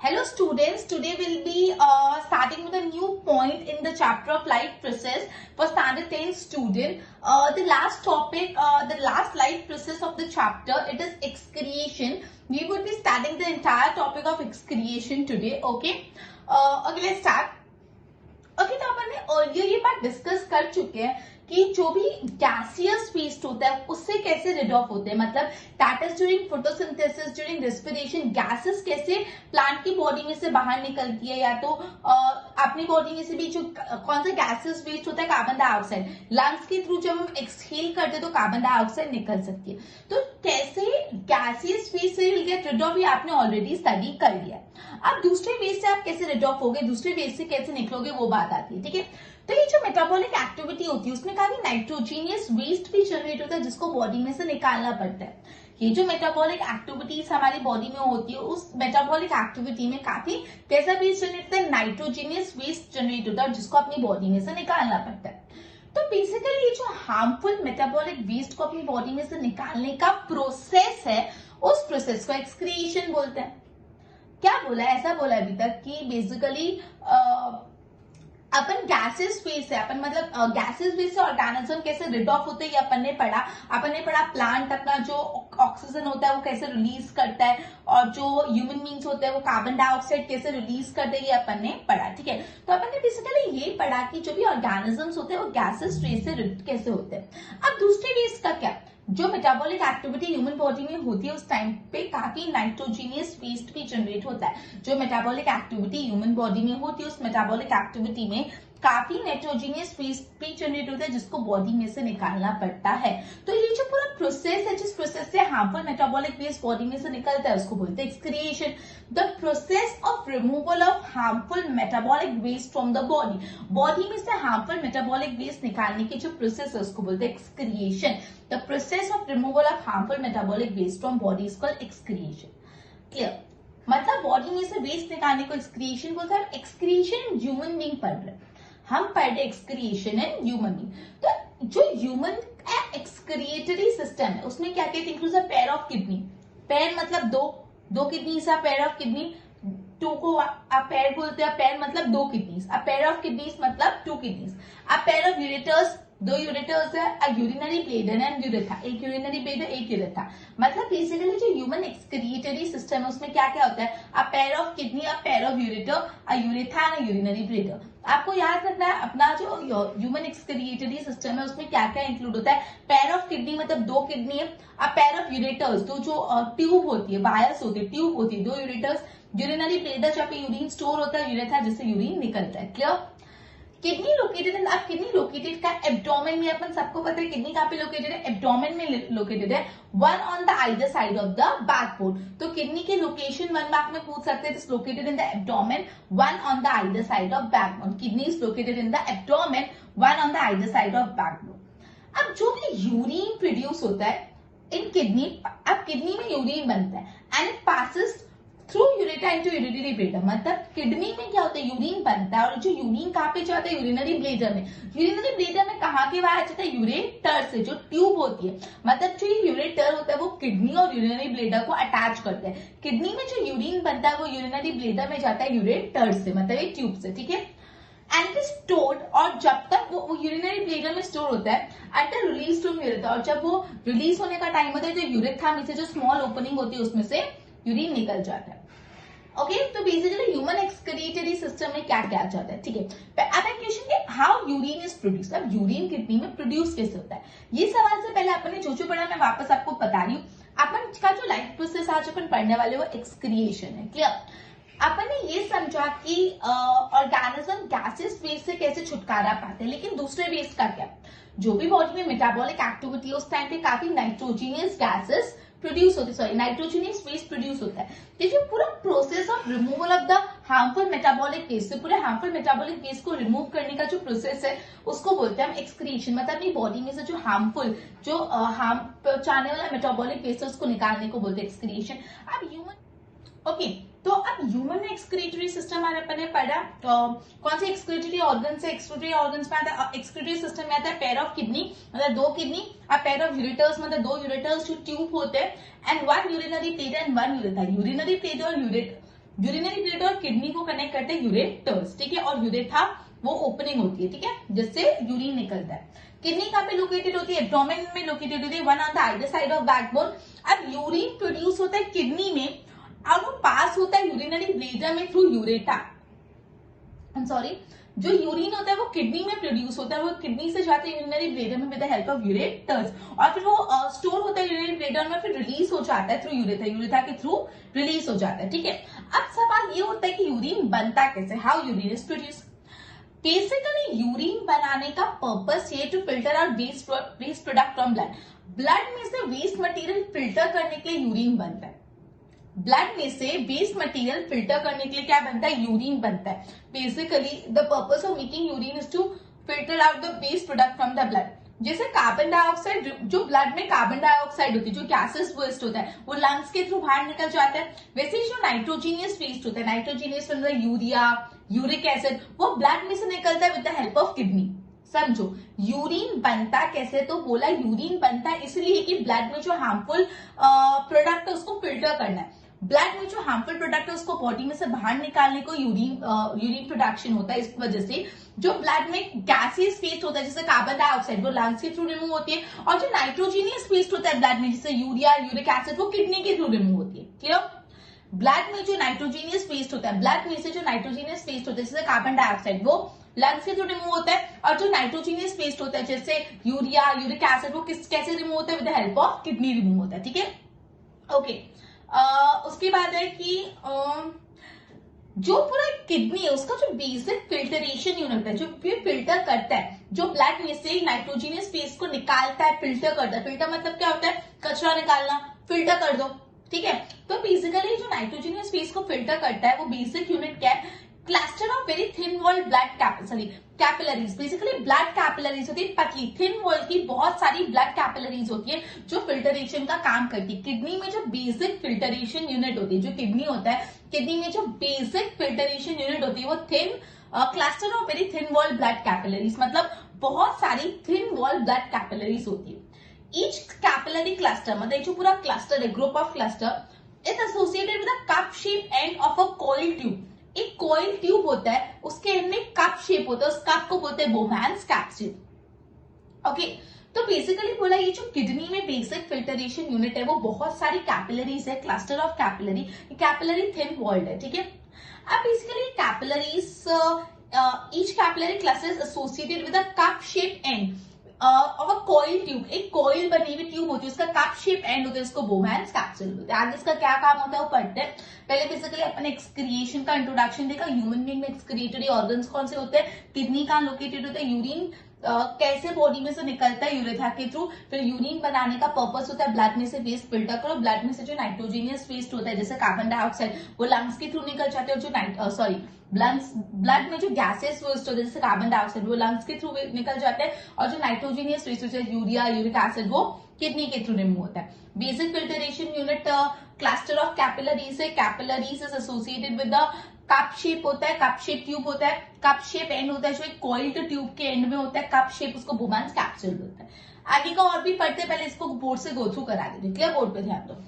Hello students, today we'll be starting with a new point in the chapter of life process for standard 10 student. The last topic, the last life process of the chapter, it is excretion. We would be studying the entire topic of excretion today. Okay, let's start. Okay, तो अपन ने earlier ये बात discuss कर चुके हैं कि जो भी गैसियस वेस्ट होता है उससे कैसे रिड ऑफ होते हैं, मतलब that is during photosynthesis, during respiration gases कैसे प्लांट की बॉडी में से बाहर निकलती है, या तो अपनी बॉडी में से भी जो कौन सा गैसेस वेस्ट होता है, कार्बन डाइऑक्साइड, लंग्स के थ्रू जब हम एक्सहेल करते हैं तो कार्बन डाइऑक्साइड निकल सकती है। तो कैसे गैसियस वेस्ट से विल गेट रिड ऑफ, ये आपने ऑलरेडी स्टडी कर लिया है। अब दूसरे वेस्ट से आप कैसे रिड ऑफ होगे, दूसरे वेस्ट से कैसे निकलोगे, वो बात आती है। ठीक है, तो ये जो मेटाबॉलिक एक्टिविटी होती है उसमें काफी नाइट्रोजीनियस वेस्ट भी जनरेट होता है जिसको बॉडी में से निकालना पड़ता है। ये जो मेटाबॉलिक एक्टिविटीज हमारी बॉडी में होती है उस मेटाबॉलिक एक्टिविटी में काफी कैसा वेस्ट जनरेट होता है, नाइट्रोजीनियस वेस्ट जनरेट होता है जिसको अपनी बॉडी में से निकालना पड़ता है। तो बेसिकली ये जो हार्मफुल मेटाबॉलिक वेस्ट को अपनी बॉडी में से निकालने का प्रोसेस है, उस प्रोसेस को एक्सक्रीशन बोलते हैं। क्या बोला है, ऐसा बोला अभी तक कि बेसिकली अपन गैसेस फेस है, अपन मतलब गैसेस फेस से ऑर्गेनिज्म कैसे रिड ऑफ होते हैं ये अपन ने पढ़ा। प्लांट अपना जो ऑक्सीजन होता है वो कैसे रिलीज करता है, और जो ह्यूमन बींग्स होते हैं वो कार्बन डाइऑक्साइड कैसे रिलीज करते हैं, ये अपन ने पढ़ा। ठीक है, तो अपन ने बेसिकली ये पढ़ा कि जो भी ऑर्गेनिजम्स होते हैं वो गैसेस फेस से रिड कैसे होते हैं। अब दूसरे वेस्ट का क्या, जो मेटाबॉलिक एक्टिविटी ह्यूमन बॉडी में होती है उस टाइम पे काफी नाइट्रोजीनियस वेस्ट भी जनरेट होता है। जो मेटाबॉलिक एक्टिविटी ह्यूमन बॉडी में होती है उस मेटाबॉलिक एक्टिविटी में काफी नाइट्रोजीनियस वेस्ट भी जनरेट होता है जिसको बॉडी में से निकालना पड़ता है। तो ये जो पूरा प्रोसेस है, जिस प्रोसेस से हार्मफुल मेटाबॉलिक वेस्ट बॉडी में से निकलता है उसको बोलते हैं excretion. The process of removal of harmful metabolic waste from the body में से हार्मफुल मेटाबॉलिक वेस्ट निकालने की जो प्रोसेस है उसको बोलते हैं excretion. The process of removal of harmful metabolic waste from body is called excretion. Clear, मतलब बॉडी में से वेस्ट निकालने को एक्सक्रिएशन बोलते हैं। एक्सक्रिएशन ह्यूमन बीइंग पढ़ रहे, हम पढ़ रहे एक्सक्रिएशन इन ह्यूमन बीइंग। तो जो ह्यूमन एक्सक्रिएटरी सिस्टम है उसमें क्या कहते हैं, include a pair of kidney. Pair मतलब दो kidneys, a pair of kidney, two को आप पेयर बोलते हैं। पेयर मतलब दो kidneys, a pair of kidneys मतलब two kidneys. A pair of ureters, दो यूरेटर्स है, a urinary bladder and urethra, एक यूरिनरी ब्लैडर एक यूरेथा। मतलब बेसिकली जो ह्यूमन एक्सक्रिएटरी सिस्टम है उसमें क्या क्या होता है, a pair of kidney, a pair of ureter, a urethra and a urinary bladder. आपको याद रखना है अपना जो ह्यूमन एक्सक्रिएटरी सिस्टम है उसमें क्या क्या इंक्लूड होता है। पेयर ऑफ किडनी मतलब दो किडनी है, अ पेयर ऑफ यूरेटर्स तो जो ट्यूब होती है, वायर्स होती है, ट्यूब होती है, दो यूरेटर्स, यूरिनरी ब्लैडर जहाँ पे यूरिन स्टोर होता है, यूरेथा जिससे यूरिन निकलता है। क्लियर, किडनी लोकेटेड है। अब किडनी लोकेटेड का एब्डोमेन में, अपन सबको पता है किडनी कहाँ पे लोकेटेड है, एब्डोमेन में लोकेटेड है, one on the either side of the backbone. तो किडनी के लोकेशन 1 मार्क में पूछ सकते हैं, located in the abdomen, one on the either side of backbone. Kidney is located in the abdomen, one on the either side of backbone. अब जो भी urine produce होता है इन किडनी, अब किडनी में यूरिन बनता है and it passes through ureter into urinary bladder. मतलब किडनी में क्या होता है, यूरिन बनता है, और जो यूरिन कहाँ पे जाता है, यूरिनरी ब्लैडर में। यूरिनरी ब्लैडर में कहाँ के बाहर जाता है, यूरेटर से, जो ट्यूब होती है। मतलब जो ये यूरेटर होता है वो किडनी और यूरिनरी ब्लैडर को अटैच करता है। किडनी में जो यूरिन बनता है वो यूरिनरी ब्लैडर में जाता है यूरेटर से, मतलब एक ट्यूब से। ठीक है, एंड स्टोर्ड, और जब तक वो यूरिनरी ब्लैडर में स्टोर होता है अंटिल रिलीज फ्रॉम यूरेथा, और जब वो रिलीज होने का टाइम होता है तो यूरेथा में से जो स्मॉल ओपनिंग होती है उसमें से यूरिन निकल जाता है। ओके, तो बेसिकली ह्यूमन एक्सक्रीटरी सिस्टम में क्या क्या जाता है। ठीक है, अब क्वेश्चन के हाउ यूरिन इज प्रोड्यूस। अब यूरिन किडनी में प्रोड्यूस कैसे होता है, ये सवाल से पहले अपन ने जो पढ़ा मैं वापस आपको बता रही हूँ। अपन का जो लाइफ प्रोसेस आज अपन पढ़ने वाले वो एक्सक्रिएशन है। क्लियर, अपन ने ये समझा कि ऑर्गेनिज्म गैसेस वेस्ट से कैसे छुटकारा पाते हैं, लेकिन दूसरे वेस्ट का क्या, जो भी बॉडी में मेटाबॉलिक एक्टिविटी है उस टाइम पे काफी नाइट्रोजीनियस गैसेस प्रोड्यूस होते, सॉरी नाइट्रोजीनियस वेस्ट प्रोड्यूस होता है। ये जो पूरा process of removal of the harmful metabolic waste, से पूरे हार्मफुल मेटाबॉलिक वेस्ट को रिमूव करने का जो प्रोसेस है उसको बोलते हैं हम एक्सक्रीशन। मतलब अपनी बॉडी में से जो हार्मफुल, जो हार्म पहुंचाने वाला मेटाबॉलिक वेस्ट है उसको निकालने को बोलते हैं एक्सक्रीशन। अब ह्यूमन, ओके, तो अब ह्यूमन एक्सक्रीटरी सिस्टम अपन ने पढ़ा, कौन से एक्सक्रीटरी ऑर्गन से, एक्सक्रीटरी ऑर्गन्स में आता है, एक्सक्रीटरी सिस्टम में आता है पेयर ऑफ किडनी मतलब दो kidney, a pair of ureters मतलब दो यूरेटर्स जो ट्यूब होते हैं, and one urinary bladder and one urethra. Urinary bladder और यूरिनरी ब्लैडर और किडनी को कनेक्ट करते हैं यूरेटर्स, ठीक है, और यूरेथा वो ओपनिंग होती है, ठीक है, जिससे यूरिन निकलता है। किडनी कहाँ पे लोकेटेड होती है? एब्डोमेन में लोकेटेड होती है, one on the either side of backbone. अब यूरिन प्रोड्यूस होता है किडनी में और वो पास होता है यूरिनरी ब्लैडर में थ्रू यूरेटा। सॉरी, जो यूरिन होता है वो किडनी में प्रोड्यूस होता है, वो किडनी से जाते हैं यूरिनरी ब्लैडर में with the help of ureters, और फिर वो स्टोर होता है यूरिनरी ब्लैडर में, फिर रिलीज हो जाता है थ्रू यूरेथा, यूरेथा के थ्रू रिलीज हो जाता है, ठीक है। अब सवाल ये होता है कि यूरिन बनता कैसे, how urine is produce. Basically urine बनाने का पर्पस ये to filter out waste product from blood. Blood में से वेस्ट मटेरियल फिल्टर करने के लिए यूरिन बनता है। ब्लड में से वेस्ट मटेरियल फिल्टर करने के लिए क्या बनता है? यूरिन बनता है। Basically the purpose of making urine is to filter out the waste product from the blood. जैसे कार्बन डाइऑक्साइड, जो ब्लड में कार्बन डाइऑक्साइड होती है, जो गैसेस वेस्ट होता है, वो लंग्स के थ्रू बाहर निकल जाता है। वैसे ही जो नाइट्रोजीनियस वेस्ट होता है, नाइट्रोजीनियस यूरिया, यूरिक एसिड, वो ब्लड में से निकलता है with the help of kidney. समझो यूरिन बनता कैसे, तो बोला यूरिन बनता है इसलिए कि ब्लड में जो हार्मफुल प्रोडक्ट है उसको फिल्टर करना है। ब्लड में जो हार्मफुल प्रोडक्ट है उसको बॉडी में से बाहर निकालने को यूरिन प्रोडक्शन होता है। इस वजह से जो ब्लड में गैसियस वेस्ट होता है जैसे कार्बन डाइऑक्साइड, वो लंग्स के थ्रू रिमूव होती है, और जो नाइट्रोजीनियस वेस्ट होता है ब्लड में जैसे यूरिया, यूरिक एसिड, वो किडनी के थ्रू रिमूव होती है। क्लियर? ब्लड में जो नाइट्रोजीनियस वेस्ट होता है, ब्लड में से जो नाइट्रोजीनियस वेस्ट होता है जैसे कार्बन डाइऑक्साइड, वो लंग्स के थ्रू रिमूव होता है, और जो नाइट्रोजीनियस वेस्ट होता है जैसे यूरिया, यूरिक एसिड, वो कैसे रिमूव होता है? With the help of kidney remove होता है, ठीक है। ओके, उसके बाद है कि जो पूरा किडनी है उसका जो बेसिक फिल्टरेशन यूनिट है, जो फिल्टर करता है, जो ब्लड में से नाइट्रोजीनियस वेस्ट को निकालता है, फिल्टर करता है। फिल्टर मतलब क्या होता है? कचरा निकालना, फिल्टर कर दो, ठीक है। तो बेसिकली जो नाइट्रोजीनियस वेस्ट को फिल्टर करता है वो बेसिक यूनिट क्या है? Cluster of very thin walled blood capillaries. Basically blood capillaries होती है पतली, थिन वॉल की बहुत सारी ब्लड कैपिलरीज होती है जो फिल्टरेशन का काम करती है। किडनी में जो बेसिक फिल्टरेशन यूनिट होती है, जो किडनी होता है, किडनी में जो बेसिक फिल्टरेशन यूनिट होती है वो thin cluster of very thin wall blood capillaries, मतलब बहुत सारी थिन वॉल ब्लड कैपिलरीज होती है। ईच कैपिलरी क्लस्टर, मतलब जो पूरा क्लस्टर है, group of cluster is associated with a cup shape end of a coil tube. एक कॉइल ट्यूब होता है, उसके एंड में कप शेप होता है, उस कप को बोलते हैं बोमैन्स कैप्सूल। ओके, तो बेसिकली बोला ये जो किडनी में बेसिक फिल्टरेशन यूनिट है वो बहुत सारी कैपिलरीज है, cluster of capillary thin walled है, ठीक है। अब basically capillaries, each capillary cluster is associated with a cup shape end of a coil tube. एक कॉइल बनी हुई ट्यूब होती है, उसका कप शेप एंड होता है, इसको बोमैन्स कैप्सूल बोलते हैं। आगे इसका क्या काम होता है वो पढ़ते हैं। पहले बेसिकली अपन एक्सक्रिएशन का इंट्रोडक्शन देखा, ह्यूमन बीइंग में एक्सक्रिएटरी ऑर्गन्स कौन से होते हैं, किडनी कहाँ लोकेटेड होता है, यूरिन कैसे बॉडी में से निकलता है यूरेथा के थ्रू, फिर यूरिन बनाने का पर्पस होता है ब्लड में से वेस्ट फिल्टर करो, ब्लड में से जो नाइट्रोजीनियस वेस्ट होता है जैसे कार्बन डाइऑक्साइड, वो लंग्स के थ्रू निकल जाते हैं, और जो ब्लड में जो गैसेस वेस्ट होते हैं जैसे कार्बन डाइऑक्साइड, वो लंग्स के थ्रू निकल जाते हैं, और जो नाइट्रोजीनियस वेस्ट होता है यूरिया, यूरिक एसिड, वो किडनी के थ्रू रिमूव होता है। Basic filtration unit cluster of capillaries है, capillaries is associated with the cup shape होता है, कप शेप ट्यूब होता है, कप शेप एंड होता है जो एक कॉइल्ड ट्यूब के एंड में होता है, कप शेप, उसको बोमैन्स कैप्सूल बोलते हैं। आगे का और भी पढ़ते हैं, पहले इसको बोर्ड से गो थ्रू करा देते। क्लियर? बोर्ड पे ध्यान दो।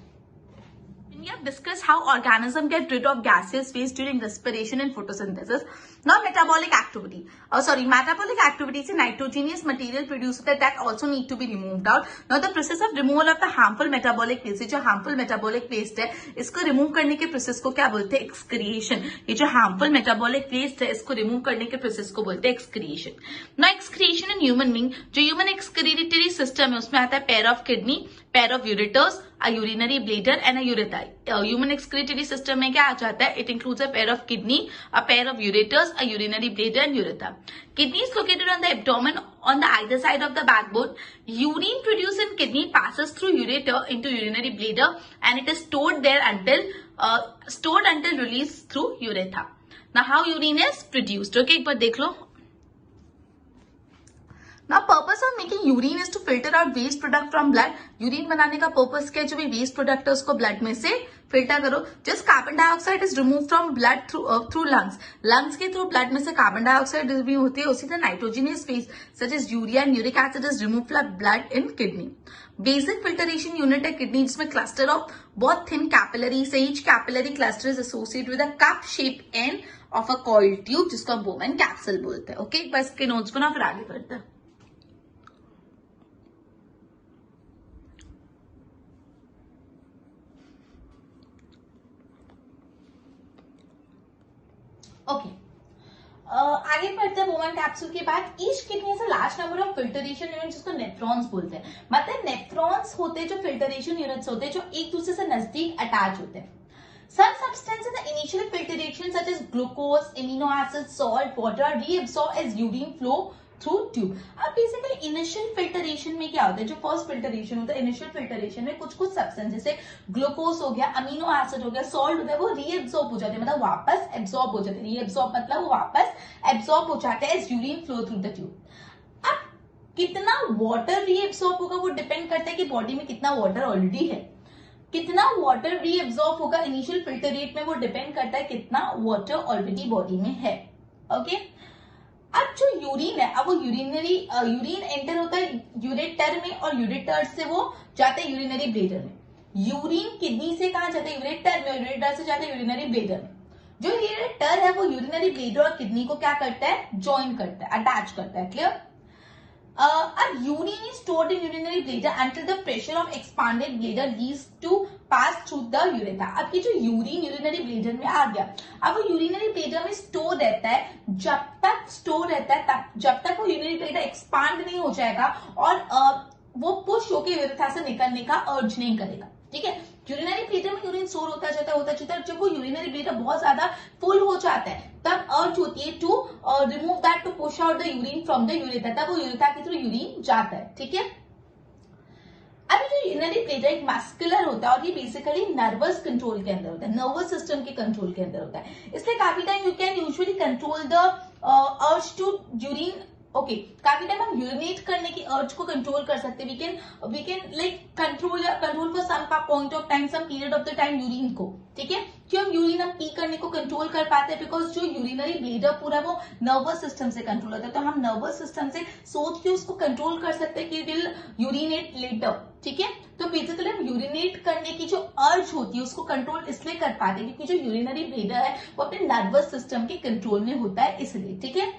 We have discussed how organisms get rid of gaseous waste during respiration and photosynthesis. Now metabolic activity. Metabolic activity से nitrogenous material produce होता है that also need to be removed out. Now the process of removal of the harmful metabolic waste, जो harmful metabolic waste है, इसको remove करने के process को क्या बोलते हैं? excretion. ये जो harmful metabolic waste है, इसको remove करने के process को बोलते हैं excretion. Now excretion in human being, जो human excretory system है उसमें आता है pair of kidney, pair of ureters, a urinary bladder and a urethra. Human excretory system में क्या आ जाता है? It includes a pair of kidney, a pair of ureters, a urinary bladder and urethra. Kidney is located on the abdomen on the either side of the backbone. Urine produced in kidney passes through ureter into urinary bladder and it is stored there until released through urethra. Now how urine is produced? Okay, एक बार देख लो. ना purpose of making urine is to filter out waste product from blood. Urine बनाने का purpose क्या है, जो भी वेस्ट प्रोडक्ट है उसको ब्लड में से फिल्टर करो। Just carbon dioxide is remove from blood through lungs. Lungs के थ्रू ब्लड में से कार्बन डाइऑक्साइड रिमूव होती है। उसी तरह nitrogenous waste such as urea and uric acid is remove from blood in kidney. Basic filtration unit है kidney, जिसमें cluster of बहुत थिन कैपिलरीज है। Each capillary cluster is associated with a cup shape end of a coiled tube, जिसको हम Bowman capsule बोलते हैं। Okay, बस के नोट्स को ना फिर आगे बढ़ते हैं। ओके, आगे बढ़ते हैं। बोमेन कैप्सूल के बाद each kidney is a large number of filtration unit, जिसको नेफ्रॉन्स बोलते हैं। मतलब नेफ्रॉन्स होते हैं जो फिल्टरेशन यूनिट्स होते हैं, जो एक दूसरे से नजदीक अटैच होते हैं। Some substances in the initial filtration such as glucose, amino acids, salt, water are reabsorbed as urine flow through tube। अब बेसिकली इनिशियल फिल्टरेशन में क्या होता है, जो फर्स्ट फिल्टरेशन होता है इनिशियल फिल्टरेशन में कुछ कुछ सब्सटेंस जैसे ग्लूकोज हो गया, अमीनो एसिड हो गया, सॉल्ट हो गया, वो रीएब्सॉर्ब हो जाते हैं, मतलब वापस एब्सॉर्ब हो जाते हैं। रीएब्सॉर्ब मतलब वो वापस एब्सॉर्ब हो जाते हैं as urine flow through the tube. अब कितना वाटर रीएब्सॉर्ब होगा वो डिपेंड करता है कि बॉडी में कितना वाटर ऑलरेडी है। कितना वाटर रीएब्सॉर्ब होगा इनिशियल फिल्टर रेट में वो डिपेंड करता है कितना वाटर ऑलरेडी बॉडी में है। ओके, अब जो यूरिन है, अब वो यूरिन एंटर होता है यूरेटर में और यूरेटर से वो जाता है यूरिनरी ब्लेडर में। यूरिन किडनी से कहा जाता है यूरेटर में, यूरेटर से जाता है यूरिनरी ब्लेडर में। जो यूरेटर है वो यूरिनरी ब्लेडर और किडनी को क्या करता है, ज्वाइन करता है, अटैच करता है। क्लियर? अब urine is stored in urinary bladder until the pressure of expanded bladder leads to pass through the urethra. अब ये जो यूरिन यूरिनरी ब्लेडर में आ गया, अब वो यूरिनरी ब्लेडर में स्टोर रहता है। जब तक स्टोर रहता है तब जब तक वो यूरिनरी ब्लेडर एक्सपांड नहीं हो जाएगा और वो पुश होकर यूरेथा से निकलने का अर्ज नहीं करेगा। ठीक है, यूरिनरी ब्लेडर में यूरिन स्टोर होता जाता है। जब वो यूरिनरी ब्लेडर बहुत ज्यादा फुल हो जाता है तब अर्ज होती है to remove that, to push out the urine from the urethra. तब वो यूरेथा के थ्रू यूरिन जाता है। ठीक है, अभी जो यूरिनरी ब्लेडर एक मस्कुलर होता है और ये बेसिकली नर्वस कंट्रोल के अंदर होता है, नर्वस सिस्टम के कंट्रोल के अंदर होता है। इसलिए काफी time you can usually control the urge to urine. Okay, काफी टाइम हम यूरिनेट करने की अर्ज को कंट्रोल कर सकते हैं। We can like control for some point of time, some period of the time urine को। ठीक है, क्यों हम यूरिन हम पी करने को कंट्रोल कर पाते हैं, बिकॉज जो यूरिनरी ब्लेडर पूरा वो नर्वस सिस्टम से कंट्रोल होता है। तो हम नर्वस सिस्टम से सोच के उसको कंट्रोल कर सकते हैं कि विल यूरिनेट लेटर। ठीक है, तो बेसिकली हम यूरिनेट करने की जो अर्ज होती है उसको कंट्रोल इसलिए कर पाते हैं क्योंकि जो यूरिनरी ब्लेडर है वो अपने नर्वस सिस्टम के कंट्रोल में होता है, इसलिए। ठीक है,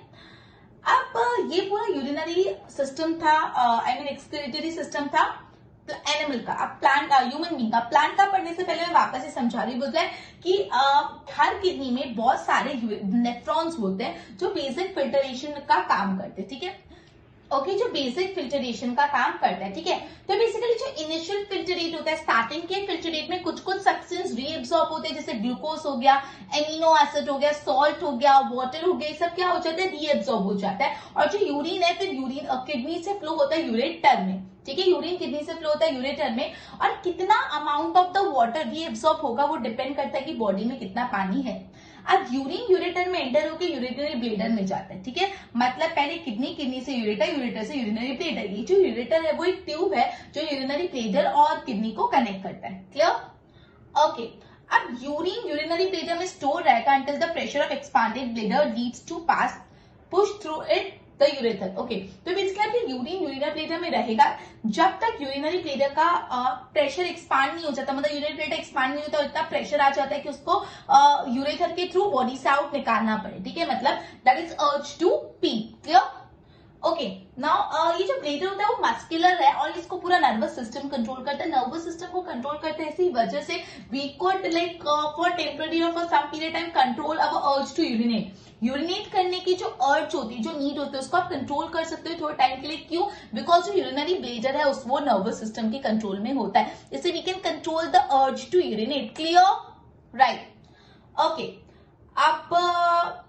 अब ये पूरा यूरिनरी सिस्टम था, आई मीन एक्सक्रीटरी सिस्टम था एनिमल का। अब प्लांट, ह्यूमन बीइंग का। प्लांट का पढ़ने से पहले मैं वापस ये समझा रही हूँ कि हर किडनी में बहुत सारे नेफ्रॉन्स होते हैं जो बेसिक फिल्टरेशन का काम करते हैं। ठीक है, ओके, जो बेसिक फिल्टरेशन का काम करता है। ठीक है, तो बेसिकली जो इनिशियल फिल्टरेट होता है, स्टार्टिंग के फिल्टरेट में कुछ कुछ सब्सटेंस रीएब्सॉर्ब होते हैं, जैसे ग्लूकोज हो गया, एमिनो एसिड हो गया, सॉल्ट हो गया, वाटर हो गया, सब क्या हो जाता है, रीएब्सॉर्ब हो जाता है। और जो यूरिन है फिर यूरिन किडनी से फ्लो होता है यूरेटर में। ठीक है, यूरिन किडनी से फ्लो होता है यूरेटर में, और कितना amount of the water reabsorb होगा वो डिपेंड करता है कि बॉडी में कितना पानी है। अब यूरिन यूरेटर में एंटर होकर यूरिनरी ब्लेडर में जाता है। ठीक है, मतलब पहले किडनी, किडनी से यूरेटर, यूरेटर से यूरिनरी ब्लेडर। ये जो यूरेटर है वो एक ट्यूब है जो यूरिनरी ब्लेडर और किडनी को कनेक्ट करता है। क्लियर? ओके, अब यूरिन यूरिनरी ब्लेडर में स्टोर रहेगा until the pressure of expanded bladder leads to pass push through it the urethra. Okay, तो बेसिकली यूरिन यूरिनरी ब्लेडर में रहेगा जब तक यूरिनरी ब्लेडर का प्रेशर एक्सपांड नहीं हो जाता, मतलब यूरिनरी ब्लेडर एक्सपांड नहीं होता, इतना प्रेशर आ जाता है कि उसको यूरेथर के थ्रू बॉडी से आउट निकालना पड़े। ठीक है, मतलब that is urge to pee. Clear? Okay, now ये जो ब्लेडर होता है वो मस्कुलर है और इसको पूरा नर्वस सिस्टम कंट्रोल करता है। नर्वस सिस्टम को कंट्रोल करते हैं, इसी वजह से we could like for temporary और for some period time control our urge to urinate. Urinate करने की जो अर्ज होती है, जो नीड होती है, उसको आप कंट्रोल कर सकते हो थोड़े टाइम के लिए। क्यों? बिकॉज जो यूरिनरी ब्लेडर है वो नर्वस सिस्टम के कंट्रोल में होता है, इससे we can control the urge to urinate. Clear? Right. Okay, अब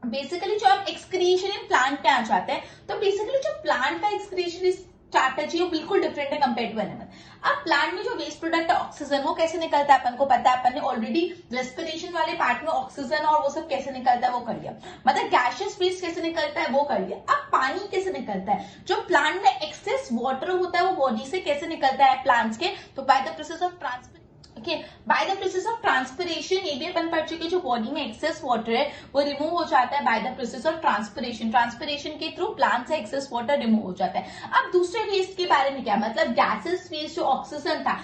बेसिकली जो आप एक्सक्रीशन इन प्लांट पे आ जाते हैं, तो बेसिकली जो प्लांट का एक्सक्रीशन इज स्ट्रैटेजी वो बिल्कुल डिफरेंट है कंपेयर टू एनिमल। अब प्लांट में जो वेस्ट प्रोडक्ट है ऑक्सीजन, वो कैसे निकलता है अपन को पता है, अपन ने ऑलरेडी रेस्पिरेशन वाले पार्ट में ऑक्सीजन और वो सब कैसे निकलता है वो कर लिया, मतलब गैसियस वेस्ट कैसे निकलता है वो कर लिया। अब पानी कैसे निकलता है, जो प्लांट में एक्सेस वाटर होता है वो बॉडी से कैसे निकलता है प्लांट्स के, तो by the process of transpiration. Okay, by the process of transpiration, ये भी अपन पढ़ चुके, जो बॉडी में एक्सेस वाटर है वो रिमूव हो जाता है by the process of transpiration. Transpiration के थ्रू प्लांट से एक्सेस वाटर रिमूव हो जाता है। अब दूसरे वेस्ट के बारे में क्या, मतलब गैसेस वेस्ट, जो ऑक्सीजन था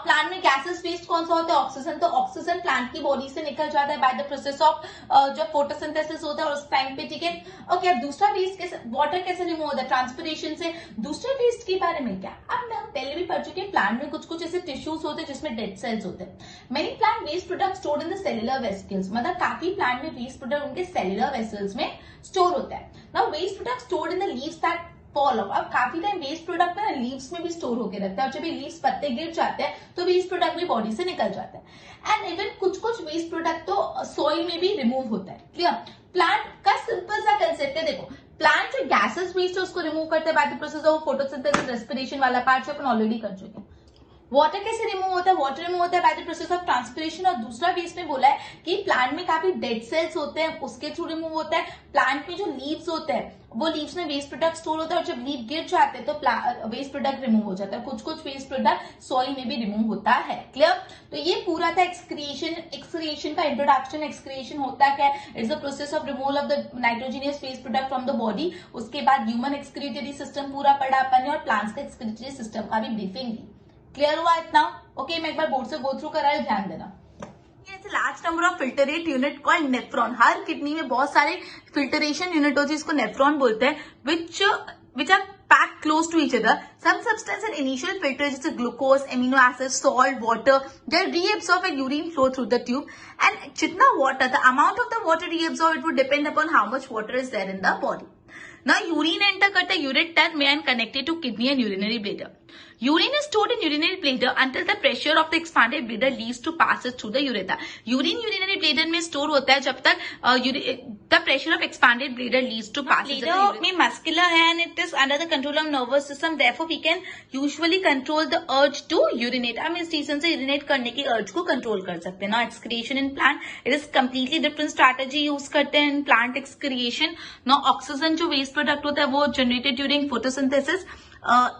प्लांट में, गैसेस वेस्ट कौन सा होता है, ऑक्सीजन। तो ऑक्सीजन प्लांट की बॉडी से निकल जाता है बाय द प्रोसेस ऑफ जो फोटोसिंथेसिस होता है उस टाइम पे, ठीक है। ओके, अब दूसरा वेस्ट कैसे, वाटर कैसे रिमूव होता है, ट्रांसपिरेशन से। दूसरे वेस्ट के बारे में क्या, अब हम पहले भी पढ़ चुके हैं, प्लांट में कुछ कुछ ऐसे टिश्यूज होते हैं जिसमें डेड सेल्स होते हैं। Many plant waste product stored in the cellular vesicles, मतलब काफी प्लांट में वेस्ट प्रोडक्ट उनके सेलुलर वेसल्स में स्टोर होता है। Now waste product stored in the leaves that fall off, अब काफी टाइम वेस्ट प्रोडक्ट ना लीव्स में भी स्टोर होकर रहता है, और जब ये लीव्स पत्ते गिर जाते हैं तो वेस्ट प्रोडक्ट भी बॉडी से निकल जाता है। एंड इवन कुछ कुछ वेस्ट प्रोडक्ट तो सॉइल में भी रिमूव होता है। क्लियर, प्लांट का सिंपल सा कंसेप्ट है, देखो प्लांट जो गैसेस वेस्ट है उसको रिमूव करते हैं by the process of photosynthesis, respiration वाला पार्ट जो अपन ऑलरेडी कर चुके हैं। वाटर कैसे रिमूव होता है, वाटर रिमूव होता है by the process of transpiration. और दूसरा वेस्ट में बोला है कि प्लांट में काफी डेड सेल्स होते हैं उसके थ्रू रिमूव होता है। प्लांट में जो लीव्स होते हैं वो लीव्स में वेस्ट प्रोडक्ट स्टोर होता है, और जब लीव गिर जाते हैं तो वेस्ट प्रोडक्ट रिमूव हो जाता है। कुछ कुछ वेस्ट प्रोडक्ट सॉइल में भी रिमूव होता है। क्लियर, तो ये पूरा था एक्सक्रिएशन का इंट्रोडक्शन। एक्सक्रिएशन होता क्या है, it's the process of removal of the nitrogenous waste product from the body. उसके बाद ह्यूमन एक्सक्रीटरी सिस्टम पूरा पढ़ा अपन ने, और प्लांट्स का एक्सक्रीटरी सिस्टम का भी ब्रीफिंग दी। क्लियर हुआ इतना? ओके, मैं एक बार बोर्ड से गो थ्रू करा, ध्यान देना। Large number of filtrate unit called nephron, her kidney में बहुत सारे फिल्टरेशन यूनिट होती है, इसको नेफ्रॉन बोलते हैं, which are packed close to each other. Some substance and initial filter जैसे glucose, amino acids, salt, water, they reabsorb and urine flow through the tube. And जितना water, the amount of the water reabsorbed, it would depend upon how much water is there in the body. Now urine enter करता है ureter में and connected to kidney and urinary bladder. Urine is stored in urinary bladder until the pressure of the expanded bladder leads to passes through the urethra. Urine urinary bladder में store होता है जब तक the pressure of expanded bladder leads to passes. Bladder में muscular है and it is under the control of nervous system. Therefore, we can usually control the urge to urinate. हम इस reason से urinate करने की urge को control कर सकते हैं. Now excretion in plant, it is completely different strategy use करते हैं in plant excretion. Now oxygen जो waste product होता है वो generated during photosynthesis.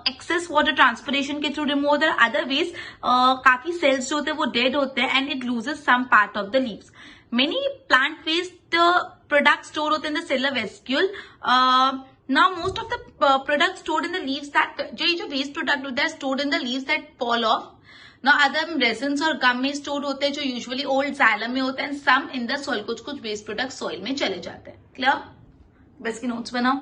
Excess water transpiration के थ्रू रिमूव होता है। अदर वेज काफी सेल्स जो होते हैं वो डेड होते हैं and it loses some part of the leaves. Many plant waste product store होते हैं in the cellular vesicle. Now most of the product stored in the leaves that जो वेस्ट प्रोडक्ट होता है stored in the leaves that fall off. Now other resins और gum में store होते हैं जो यूजुअली ओल्ड जाइलम में होते हैं, सम इन द सॉइल, कुछ कुछ वेस्ट प्रोडक्ट सॉइल में चले जाते हैं। क्लियर, बस की नोट्स बनाओ।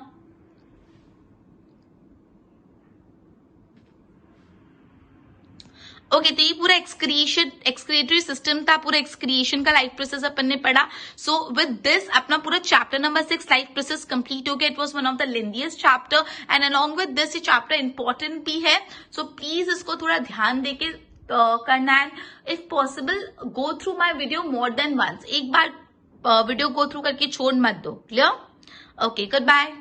ओके, तो ये पूरा एक्सक्रीटरी सिस्टम था, पूरा एक्सक्रिएशन का लाइफ प्रोसेस अपन ने पढ़ा। सो विद दिस अपना पूरा chapter number 6 life process complete हो गया। It was one of the lengthiest chapter and along with this ये चैप्टर इंपॉर्टेंट भी है। सो प्लीज इसको थोड़ा ध्यान देके करना है। If possible go through my video more than once, एक बार वीडियो गो थ्रू करके छोड़ मत दो। क्लियर? Okay, good bye.